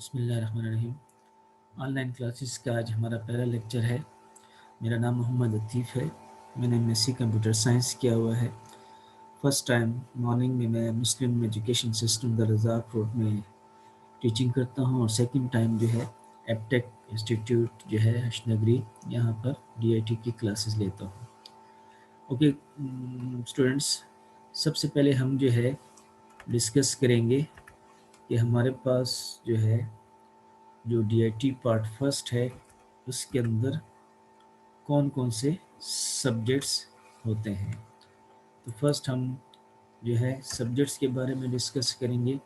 بسم اللہ الرحمن الرحیم۔ آن لائن کلاسز کا آج ہمارا پہلا لیکچر ہے۔ میرا نام محمد عطیف ہے۔ میں نے MSc کمپیوٹر سائنس کیا ہوا ہے۔ فرسٹ ٹائم مارننگ میں مسلم ایجوکیشن سسٹم درزاق روڈ میں ٹیچنگ کرتا ہوں، اور سیکنڈ ٹائم جو ہے ایپٹیک انسٹیٹیوٹ جو ہے اشنگری، یہاں پر DIT کی کلاسز لیتا ہوں۔ اوکے اسٹوڈنٹس، سب سے پہلے ہم جو ہے ڈسکس کریں گے کہ ہمارے پاس جو ہے جو DIT پارٹ فرسٹ ہے اس کے اندر کون کون سے سبجیکٹس ہوتے ہیں۔ تو فرسٹ ہم جو ہے سبجیکٹس کے بارے میں ڈسکس کریں گے۔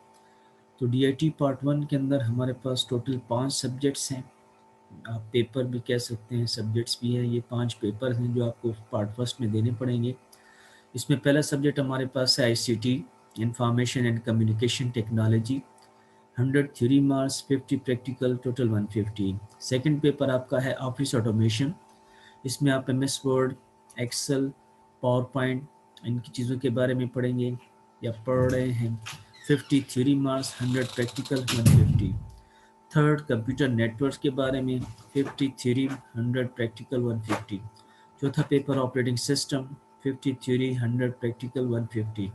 تو DIT پارٹ 1 کے اندر ہمارے پاس ٹوٹل 5 سبجیکٹس ہیں، آپ پیپر بھی کہہ سکتے ہیں، سبجیکٹس بھی ہیں۔ یہ 5 پیپر ہیں جو آپ کو پارٹ فرسٹ میں دینے پڑیں گے۔ اس میں پہلا سبجیکٹ ہمارے پاس ہے ICT، information and communication technology, 100 theory marks, 50 practical, total 150۔ Second paper آپ کا ہے آفس آٹومیشن، اس میں آپ MS Word, Excel, PowerPoint, ان کی چیزوں کے بارے میں پڑھیں گے یا پڑھ رہے ہیں۔ 50 theory marks, 100 practical, 150۔ Third computer network کے بارے میں 50 تھیوری، 100 پریکٹیکل، 150۔ چوتھا paper operating system, 50 theory, 100 practical, 150۔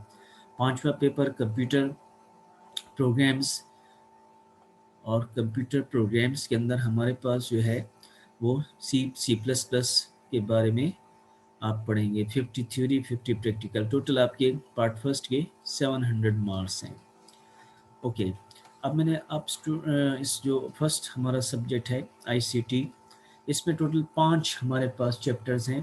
پانچواں پیپر کمپیوٹر پروگرامز، اور کمپیوٹر پروگرامز کے اندر ہمارے پاس جو ہے وہ C++ کے بارے میں آپ پڑھیں گے۔ 50 تھیوری، 50 پریکٹیکل، ٹوٹل آپ کے پارٹ فرسٹ کے 700 مارکس ہیں۔ اوکے، اب میں نے اس جو فرسٹ ہمارا سبجیکٹ ہے ICT، اس میں ٹوٹل 5 ہمارے پاس چیپٹرز ہیں۔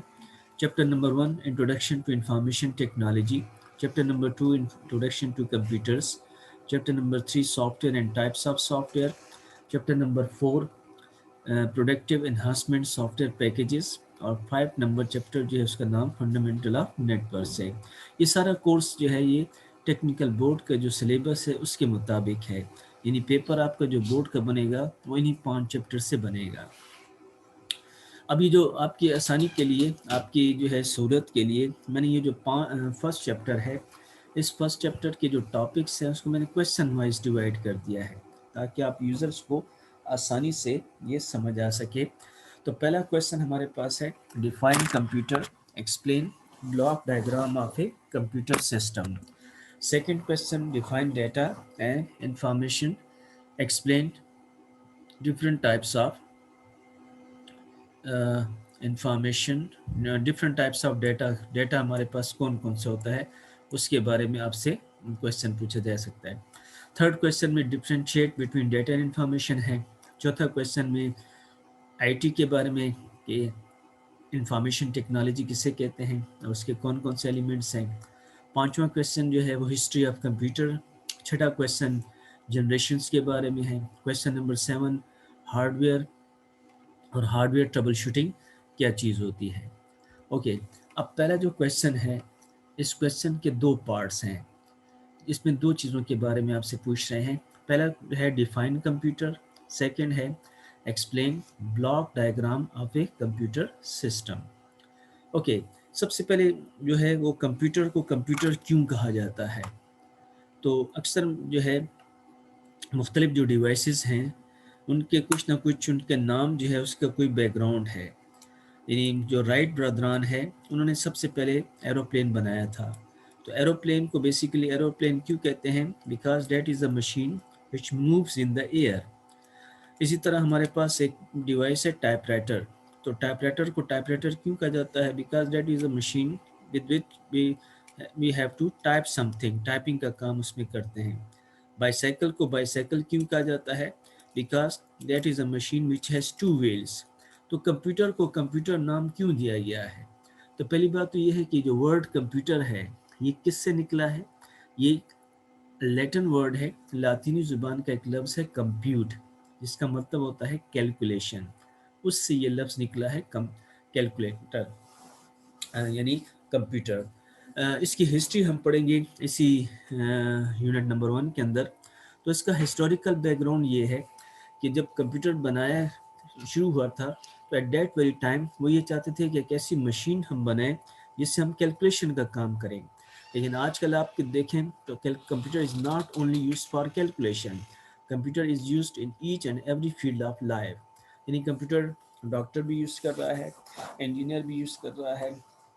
Chapter number 1 introduction to information technology, chapter number 2 introduction to computers, chapter number 3 software and types of software, chapter number 4 productive enhancement software packages, اور 5 number chapter جو ہے اس کا نام fundamental of networks ہے۔ یہ سارا course جو ہے یہ ٹیکنیکل بورڈ کا جو سلیبس ہے اس کے مطابق ہے، یعنی پیپر آپ کا جو بورڈ کا بنے گا وہ انہی 5 چیپٹر سے بنے گا۔ ابھی جو آپ کی آسانی کے لیے، آپ کی جو ہے سہولت کے لیے، میں نے یہ جو فرسٹ چیپٹر ہے، اس فرسٹ چیپٹر کے جو ٹاپکس ہیں اس کو میں نے کویسچن وائز ڈیوائڈ کر دیا ہے تاکہ آپ یوزرز کو آسانی سے یہ سمجھ آ سکے۔ تو پہلا کویسچن ہمارے پاس ہے define computer, explain block diagram of a computer system. Second question define data and information, explain different types of information, different types of data ہمارے پاس کون کون سے ہوتا ہے اس کے بارے میں آپ سے کویسچن پوچھا جا سکتا ہے۔ تھرڈ کویسچن میں differentiate between data and information ہے۔ چوتھا کویسچن میں IT کے بارے میں کہ انفارمیشن ٹیکنالوجی کسے کہتے ہیں اور اس کے کون کون سے ایلیمنٹس ہیں۔ پانچواں کویسچن جو ہے وہ ہسٹری آف کمپیوٹر۔ چھٹا کویسچن جنریشنز کے بارے میں ہے۔ کویسچن نمبر 7 ہارڈ ویئر اور ہارڈ ویئر ٹربل شوٹنگ کیا چیز ہوتی ہے۔ اوکے، اب پہلا جو کویسچن ہے، اس کویسچن کے 2 پارٹس ہیں، اس میں 2 چیزوں کے بارے میں آپ سے پوچھ رہے ہیں۔ پہلا ہے ڈیفائن کمپیوٹر، سیکنڈ ہے explain block diagram of a computer system. Okay, سب سے پہلے جو ہے وہ کمپیوٹر کو کمپیوٹر کیوں کہا جاتا ہے؟ تو اکثر جو ہے مختلف جو ڈیوائسز ہیں ان کے کچھ نہ کچھ ان کے نام جو ہے اس کا کوئی بیک گراؤنڈ ہے۔ یعنی جو رائٹ برادران ہے انہوں نے سب سے پہلے ایروپلین بنایا تھا۔ تو ایروپلین کو بیسیکلی ایروپلین کیوں کہتے ہیں؟ Because that is a machine which moves in the air. اسی طرح ہمارے پاس ایک ڈیوائس ہے ٹائپ رائٹر۔ تو ٹائپ رائٹر کو ٹائپ رائٹر کیوں کہا جاتا ہے؟ Because that is a machine with which we have to type something, typing کا کام اس میں کرتے ہیں۔ بائیسیکل کو بائیسیکل کیوں کہا جاتا ہے؟ Because that is a machine which has 2 wheels۔ تو کمپیوٹر کو کمپیوٹر نام کیوں دیا گیا ہے؟ تو پہلی بات تو یہ ہے کہ جو ورڈ کمپیوٹر ہے یہ کس سے نکلا ہے؟ یہ لیٹن ورڈ ہے، لاطینی زبان کا ایک لفظ ہے کمپیوٹ، جس کا مطلب ہوتا ہے کیلکولیشن، اس سے یہ لفظ نکلا ہے کیلکولیٹر یعنی کمپیوٹر۔ اس کی ہسٹری ہم پڑھیں گے اسی یونٹ نمبر 1 کے اندر۔ تو اس کا ہسٹوریکل بیک گراؤنڈ یہ ہے کہ جب کمپیوٹر بنایا شروع ہوا تھا تو ایٹ دیٹ ویری ٹائم وہ یہ چاہتے تھے کہ ایک ایسی مشین ہم بنائیں جس سے ہم کیلکولیشن کا کام کریں۔ لیکن آج کل آپ دیکھیں تو computer is not only use for calculation, Computer is used in each and every field of life. यानी कंप्यूटर डॉक्टर भी यूज़ कर रहा है, इंजीनियर भी यूज़ कर रहा है,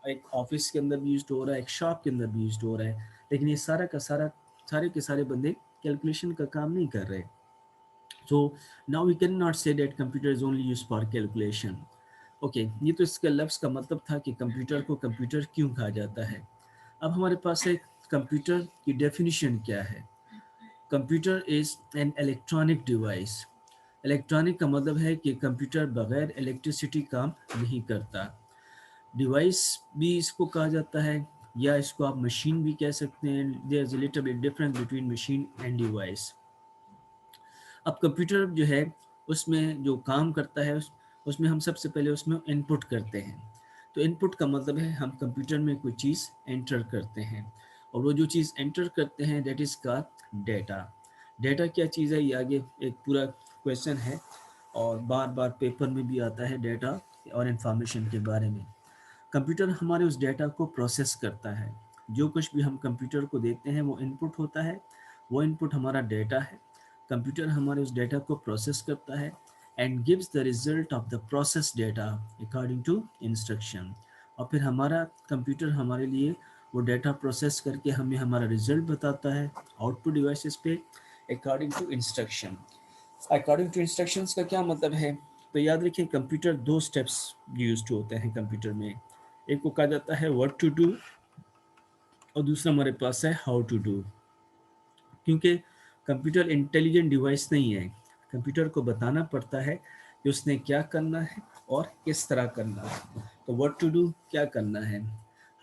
एक ऑफिस के अंदर भी यूज़ हो रहा है, एक शॉप के अंदर भी यूज़ हो रहा है। लेकिन ये सारा का सारा सारे के सारे बंदे कैलकुलेशन का काम नहीं कर रहे। So now we cannot say that computer is only used for calculation. Okay ये तो इसके लफ्ज़ का मतलब था कि कंप्यूटर को कंप्यूटर क्यों कहा जाता है। अब हमारे पास है कंप्यूटर की डेफिनेशन क्या है। Computer is an electronic device. Electronic का मतलब है कि कंप्यूटर बगैर इलेक्ट्रिसिटी काम नहीं करता। डिवाइस भी इसको कहा जाता है, या इसको आप मशीन भी कह सकते हैं। There is a little bit difference between machine and device. अब कंप्यूटर जो है उसमें जो काम करता है उसमें हम सबसे पहले उसमें इनपुट करते हैं। तो इनपुट का मतलब है हम कंप्यूटर में कोई चीज़ एंटर करते हैं, और वो जो चीज़ एंटर करते हैं दैट इज़ का डेटा। डेटा क्या चीज़ है, ये आगे एक पूरा क्वेश्चन है, और बार बार पेपर में भी आता है डेटा और इंफॉर्मेशन के बारे में। कंप्यूटर हमारे उस डेटा को प्रोसेस करता है। जो कुछ भी हम कंप्यूटर को देते हैं वो इनपुट होता है, वो इनपुट हमारा डेटा है। कंप्यूटर हमारे उस डेटा को प्रोसेस करता है and gives the result of the process data according to instruction. और फिर हमारा कंप्यूटर हमारे लिए वो डेटा प्रोसेस करके हमें हमारा रिजल्ट बताता है आउटपुट डिवाइसेस पे according to instruction. According to instructions का क्या मतलब है, तो याद रखिए कंप्यूटर दो स्टेप्स यूज होते हैं कंप्यूटर में। एक को कहा जाता है व्हाट टू डू, और दूसरा हमारे पास है हाउ टू डू। क्योंकि कंप्यूटर इंटेलिजेंट डिवाइस नहीं है, कंप्यूटर को बताना पड़ता है कि उसने क्या करना है और किस तरह करना है। तो व्हाट टू डू क्या करना है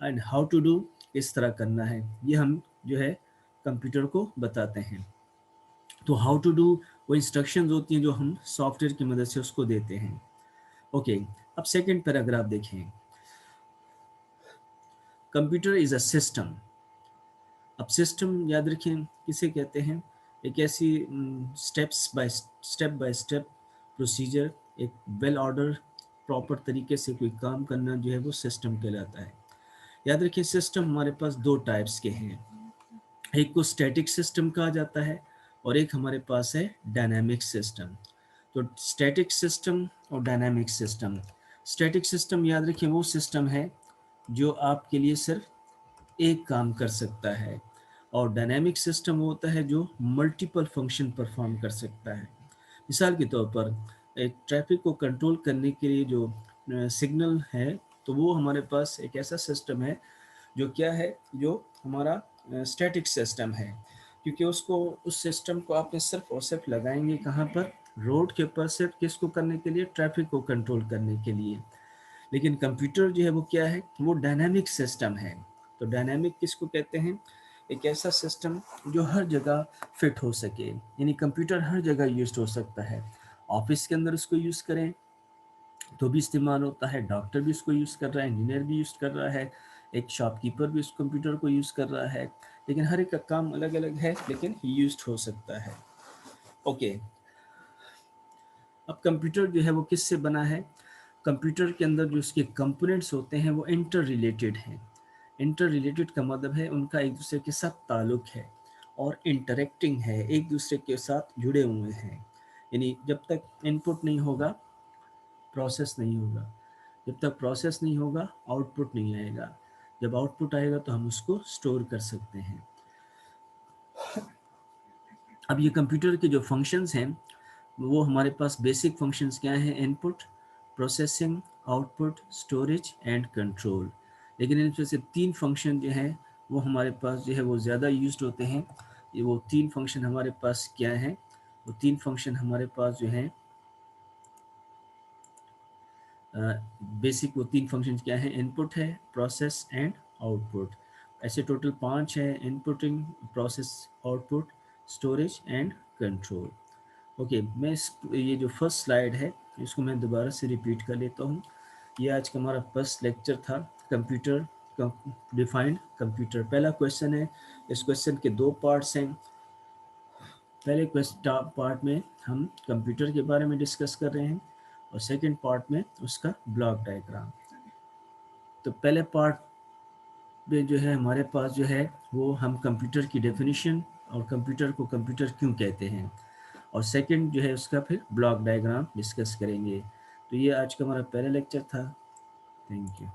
एंड हाउ टू डू किस तरह करना है, ये हम जो है कंप्यूटर को बताते हैं। तो हाउ टू डू वो इंस्ट्रक्शंस होती हैं जो हम सॉफ्टवेयर की मदद से उसको देते हैं। ओके, अब सेकंड पैराग्राफ देखें। Computer is a system. अब सिस्टम याद रखें किसे कहते हैं, एक ऐसी स्टेप बाय स्टेप प्रोसीजर, एक वेल ऑर्डर प्रॉपर तरीके से कोई काम करना जो है वो सिस्टम कहलाता है। याद रखिए सिस्टम हमारे पास दो टाइप्स के हैं, एक को स्टैटिक सिस्टम कहा जाता है और एक हमारे पास है डायनामिक सिस्टम। तो स्टैटिक सिस्टम और डायनामिक सिस्टम। स्टैटिक सिस्टम याद रखिए वो सिस्टम है जो आपके लिए सिर्फ एक काम कर सकता है, और डायनामिक सिस्टम होता है जो मल्टीपल फंक्शन परफॉर्म कर सकता है। मिसाल के तौर पर एक ट्रैफिक को कंट्रोल करने के लिए जो सिग्नल है, तो वो हमारे पास एक ऐसा सिस्टम है जो क्या है, जो हमारा स्टैटिक सिस्टम है। क्योंकि उसको उस सिस्टम को आपने सिर्फ और सिर्फ लगाएंगे कहाँ पर, रोड के ऊपर, सिर्फ किसको करने के लिए, ट्रैफिक को कंट्रोल करने के लिए। लेकिन कंप्यूटर जो है वो क्या है, वो डायनामिक सिस्टम है। तो डायनामिक किसको कहते हैं, एक ऐसा सिस्टम जो हर जगह फिट हो सके, यानी कंप्यूटर हर जगह यूज हो सकता है। ऑफिस के अंदर उसको यूज़ करें तो भी इस्तेमाल होता है, डॉक्टर भी उसको यूज़ कर रहा है, इंजीनियर भी यूज़ कर रहा है, एक शॉपकीपर भी उस कंप्यूटर को यूज़ कर रहा है। लेकिन हर एक का काम अलग अलग है, लेकिन यूज हो सकता है। ओके, अब कंप्यूटर जो है वो किससे बना है, कंप्यूटर के अंदर जो उसके कंपोनेंट्स होते हैं वो इंटर रिलेटेड हैं। इंटर रिलेटेड का मतलब है उनका एक दूसरे के साथ ताल्लुक है और इंटरेक्टिंग है, एक दूसरे के साथ जुड़े हुए हैं। यानी जब तक इनपुट नहीं होगा प्रोसेस नहीं होगा, जब तक प्रोसेस नहीं होगा आउटपुट नहीं आएगा, जब आउटपुट आएगा तो हम उसको स्टोर कर सकते हैं। अब ये कंप्यूटर के जो फंक्शंस हैं वो हमारे पास बेसिक फंक्शंस क्या हैं, input, processing, output, storage and control. लेकिन इनमें से तीन फंक्शन जो हैं वो हमारे पास जो है वो ज़्यादा यूज्ड होते हैं। ये वो तीन फंक्शन हमारे पास क्या हैं, वो तीन फंक्शन हमारे पास जो हैं बेसिक, वो तीन फंक्शन क्या हैं, इनपुट है, प्रोसेस एंड आउटपुट। ऐसे टोटल पांच है, inputting, process, output, storage and control. Okay, मैं ये जो फर्स्ट स्लाइड है इसको मैं दोबारा से रिपीट कर लेता हूँ। ये आज का हमारा फर्स्ट लेक्चर था, कंप्यूटर डिफाइंड कंप्यूटर। पहला क्वेश्चन है, इस क्वेश्चन के दो पार्ट्स हैं। पहले क्वेश्चन पार्ट में हम कंप्यूटर के बारे में डिस्कस कर रहे हैं और सेकंड पार्ट में उसका ब्लॉक डायग्राम। तो पहले पार्ट में जो है हमारे पास जो है वो हम कंप्यूटर की डेफिनेशन और कंप्यूटर को कंप्यूटर क्यों कहते हैं, اور سیکنڈ جو ہے اس کا پھر بلاک ڈائیگرام ڈسکس کریں گے. تو یہ آج کا ہمارا پہلا لیکچر تھا. Thank you.